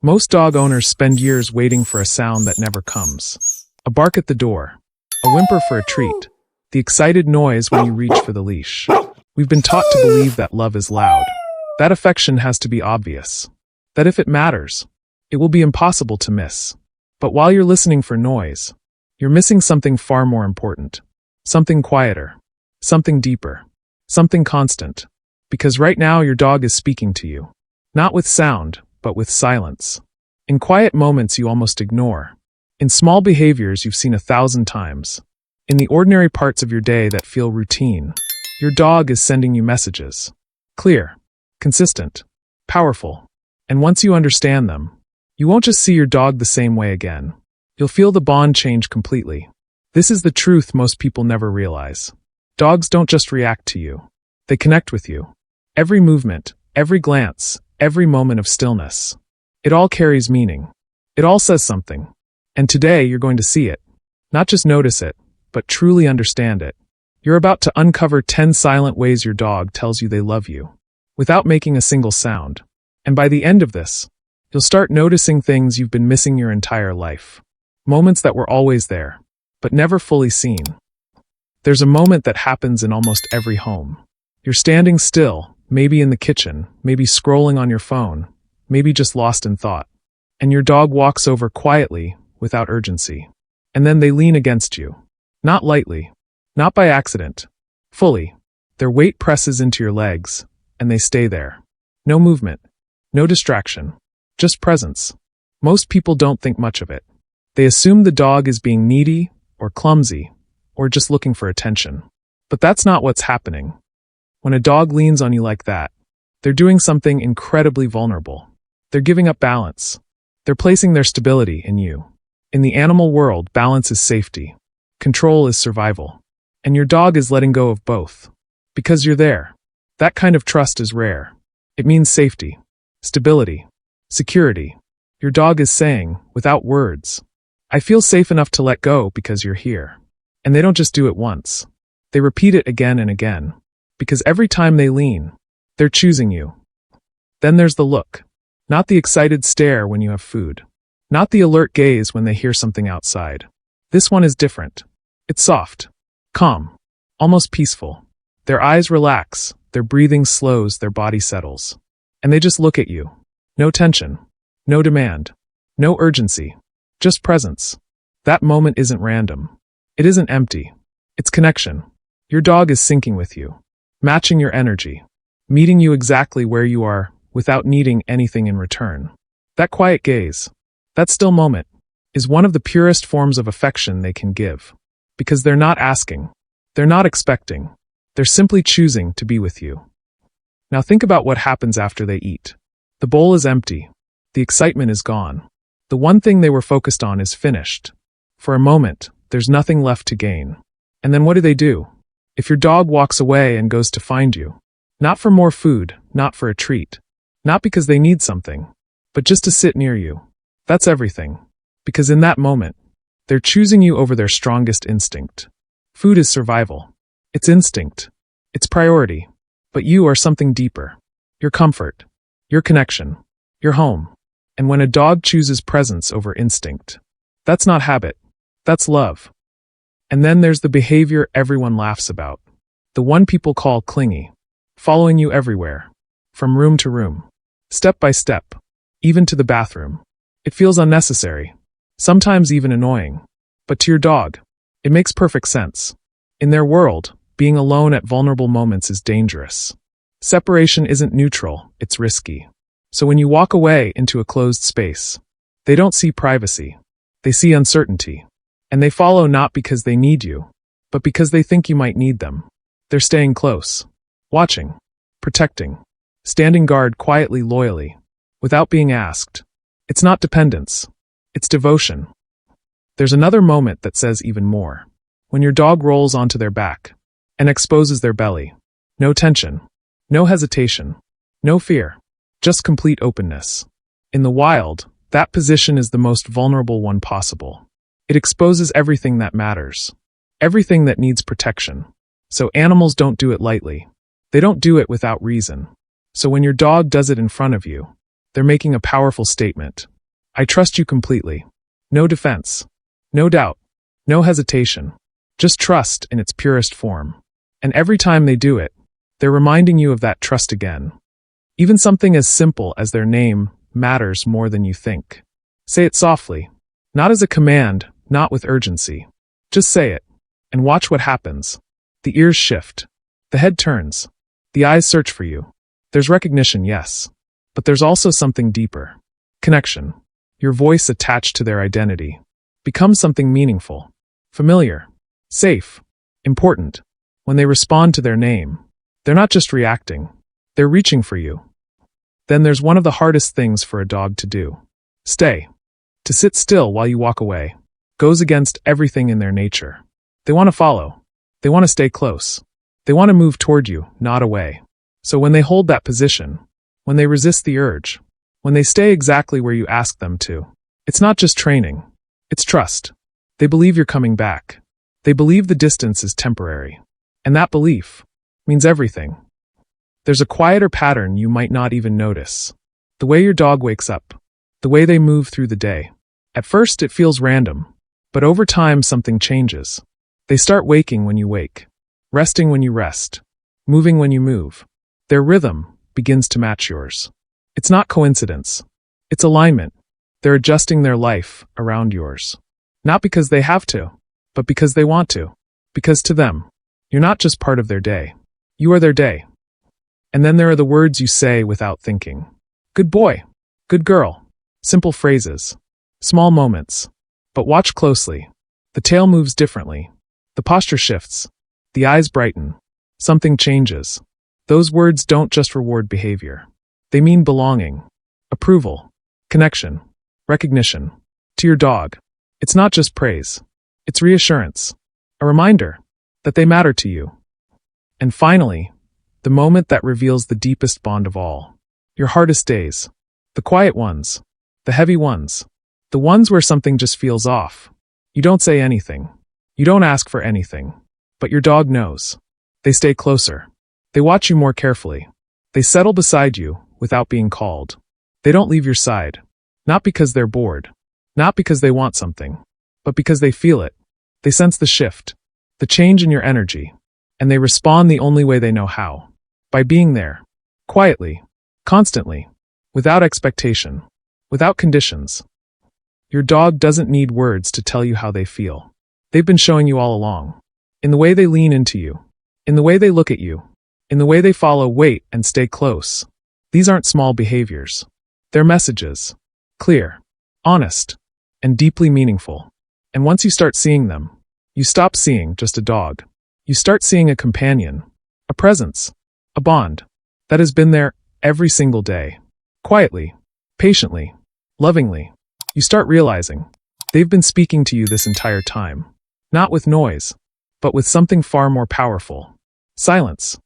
Most dog owners spend years waiting for a sound that never comes. A bark at the door, a whimper for a treat, the excited noise when you reach for the leash. We've been taught to believe that love is loud, that affection has to be obvious, that if it matters, it will be impossible to miss. But while you're listening for noise, you're missing something far more important, something quieter, something deeper, something constant. Because right now your dog is speaking to you, not with sound, but with silence. In quiet moments you almost ignore. In small behaviors you've seen 1,000 times. In the ordinary parts of your day that feel routine, your dog is sending you messages. Clear, consistent, powerful. And once you understand them, you won't just see your dog the same way again. You'll feel the bond change completely. This is the truth most people never realize. Dogs don't just react to you. They connect with you. Every movement, every glance, every moment of stillness. It all carries meaning. It all says something. And today you're going to see it. Not just notice it, but truly understand it. You're about to uncover 10 silent ways your dog tells you they love you, without making a single sound. And by the end of this, you'll start noticing things you've been missing your entire life. Moments that were always there, but never fully seen. There's a moment that happens in almost every home. You're standing still, maybe in the kitchen, maybe scrolling on your phone, maybe just lost in thought. And your dog walks over quietly, without urgency. And then they lean against you. Not lightly. Not by accident. Fully. Their weight presses into your legs, and they stay there. No movement. No distraction. Just presence. Most people don't think much of it. They assume the dog is being needy, or clumsy, or just looking for attention. But that's not what's happening. When a dog leans on you like that, they're doing something incredibly vulnerable. They're giving up balance. They're placing their stability in you. In the animal world, balance is safety. Control is survival. And your dog is letting go of both. Because you're there. That kind of trust is rare. It means safety, stability, security. Your dog is saying, without words, I feel safe enough to let go because you're here. And they don't just do it once. They repeat it again and again. Because every time they lean, they're choosing you. Then there's the look. Not the excited stare when you have food. Not the alert gaze when they hear something outside. This one is different. It's soft, calm, almost peaceful. Their eyes relax, their breathing slows, their body settles. And they just look at you. No tension, no demand, no urgency, just presence. That moment isn't random. It isn't empty. It's connection. Your dog is syncing with you, matching your energy, meeting you exactly where you are without needing anything in return. That quiet gaze, that still moment, is one of the purest forms of affection they can give. Because they're not asking, they're not expecting, they're simply choosing to be with you. Now think about what happens after they eat. The bowl is empty. The excitement is gone. The one thing they were focused on is finished. For a moment, there's nothing left to gain. And then what do? If your dog walks away and goes to find you, not for more food, not for a treat, not because they need something, but just to sit near you, that's everything. Because in that moment, they're choosing you over their strongest instinct. Food is survival. It's instinct. It's priority. But you are something deeper. Your comfort. Your connection. Your home. And when a dog chooses presence over instinct, that's not habit. That's love. And then there's the behavior everyone laughs about. The one people call clingy. Following you everywhere. From room to room. Step by step. Even to the bathroom. It feels unnecessary. Sometimes even annoying. But to your dog, it makes perfect sense. In their world, being alone at vulnerable moments is dangerous. Separation isn't neutral, it's risky. So when you walk away into a closed space, they don't see privacy. They see uncertainty. And they follow not because they need you, but because they think you might need them. They're staying close. Watching. Protecting. Standing guard quietly, loyally. Without being asked. It's not dependence. It's devotion. There's another moment that says even more. When your dog rolls onto their back and exposes their belly. No tension. No hesitation. No fear. Just complete openness. In the wild, that position is the most vulnerable one possible. It exposes everything that matters. Everything that needs protection. So animals don't do it lightly. They don't do it without reason. So when your dog does it in front of you, they're making a powerful statement. I trust you completely. No defense. No doubt. No hesitation. Just trust in its purest form. And every time they do it, they're reminding you of that trust again. Even something as simple as their name matters more than you think. Say it softly. Not as a command, not with urgency. Just say it, and watch what happens. The ears shift. The head turns. The eyes search for you. There's recognition, yes. But there's also something deeper. Connection. Your voice attached to their identity. Becomes something meaningful. Familiar. Safe. Important. When they respond to their name, they're not just reacting. They're reaching for you. Then there's one of the hardest things for a dog to do. Stay. To sit still while you walk away. Goes against everything in their nature. They want to follow. They want to stay close. They want to move toward you, not away. So when they hold that position, when they resist the urge, when they stay exactly where you ask them to, it's not just training. It's trust. They believe you're coming back. They believe the distance is temporary. And that belief means everything. There's a quieter pattern you might not even notice. The way your dog wakes up. The way they move through the day. At first it feels random, but over time something changes. They start waking when you wake, resting when you rest, moving when you move. Their rhythm begins to match yours. It's not coincidence. It's alignment. They're adjusting their life around yours. Not because they have to, but because they want to. Because to them, you're not just part of their day. You are their day. And then there are the words you say without thinking. Good boy. Good girl. Simple phrases. Small moments. But watch closely. The tail moves differently. The posture shifts. The eyes brighten. Something changes. Those words don't just reward behavior. They mean belonging, approval, connection, recognition. To your dog, it's not just praise. It's reassurance. A reminder that they matter to you. And finally, the moment that reveals the deepest bond of all. Your hardest days. The quiet ones. The heavy ones. The ones where something just feels off. You don't say anything. You don't ask for anything. But your dog knows. They stay closer. They watch you more carefully. They settle beside you without being called. They don't leave your side. Not because they're bored. Not because they want something. But because they feel it. They sense the shift. The change in your energy. And they respond the only way they know how. By being there. Quietly. Constantly. Without expectation. Without conditions. Your dog doesn't need words to tell you how they feel. They've been showing you all along. In the way they lean into you. In the way they look at you. In the way they follow, wait, and stay close. These aren't small behaviors. They're messages. Clear. Honest. And deeply meaningful. And once you start seeing them, you stop seeing just a dog. You start seeing a companion. A presence. A bond. That has been there every single day. Quietly. Patiently. Lovingly. You start realizing they've been speaking to you this entire time. Not with noise, but with something far more powerful. Silence.